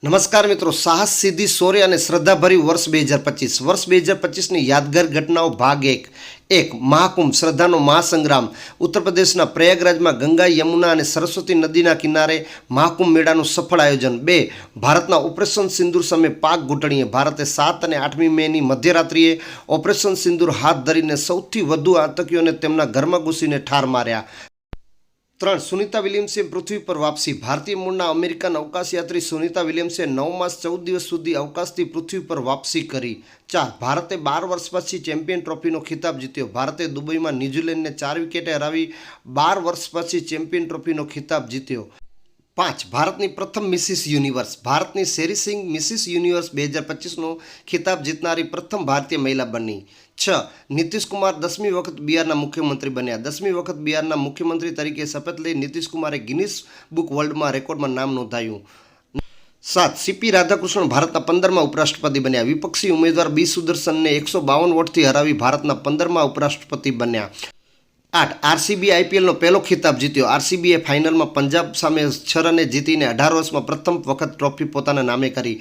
નમસ્કાર મિત્રો, સાહસ સિદ્ધિ શૌર્ય અને શ્રદ્ધાભરી વર્ષ 2025 વર્ષ 2025ની યાદગાર ઘટનાઓ ભાગ એક મહાકુંભ શ્રદ્ધાનો મહાસંગ્રામ ઉત્તર પ્રદેશના પ્રયાગરાજમાં ગંગા યમુના અને સરસ્વતી નદીના કિનારે મહાકુંભ મેળાનું સફળ આયોજન 2 ભારતના ઓપરેશન સિંદૂર સામે પાક ઘૂંટણીએ ભારતે 7 અને 8મી મેની મધ્યરાત્રિએ ઓપરેશન સિંદૂર હાથ ધરીને સૌથી વધુ આતંકીઓને તેમના ઘરમાં ઘૂસીને ઠાર માર્યા। 3 સુનિતા વિલિયમ્સે પૃથ્વી પર વાપસી ભારતીય મૂળના અમેરિકન અવકાશયાત્રી સુનિતા વિલિયમ્સે 9 માસ 14 દિવસ સુધી અવકાશથી પૃથ્વી પર વાપસી કરી। 4 ભારતે 12 વર્ષ પછી ચેમ્પિયન ટ્રોફીનો ખિતાબ જીત્યો। ભારતે દુબઈમાં ન્યૂઝીલેન્ડને 4 વિકેટે હરાવી 12 વર્ષ પછી ચેમ્પિયન ટ્રોફીનો ખિતાબ જીત્યો। 5 ભારતની પ્રથમ મિસિસ યુનિવર્સ ભારતની શેરી સિંઘ મિસિસ યુનિવર્સ 2025નો ખિતાબ જીતનારી પ્રથમ ભારતીય મહિલા બની। 6 નીતિશ કુમાર 10મી વખત બિહારના મુખ્યમંત્રી બન્યા। 10મી વખત બિહારના મુખ્યમંત્રી તરીકે શપથ લઈ નીતિશ કુમારે ગિનિસ બુક વર્લ્ડમાં રેકોર્ડમાં નામ નોંધાયું। 7 સીપી રાધાકૃષ્ણન ભારતના 15મા ઉપરાષ્ટ્રપતિ બન્યા। વિપક્ષી ઉમેદવાર બી સુદર્શનને 152 વોટથી હરાવી ભારતના 15મા ઉપરાષ્ટ્રપતિ બન્યા। 8 આરસીબી આઈપીએલનો પહેલો ખિતાબ જીત્યો। આરસીબીએ ફાઇનલમાં પંજાબ સામે 6 રને જીતીને 18 વર્ષમાં પ્રથમ વખત ટ્રોફી પોતાના નામે કરી।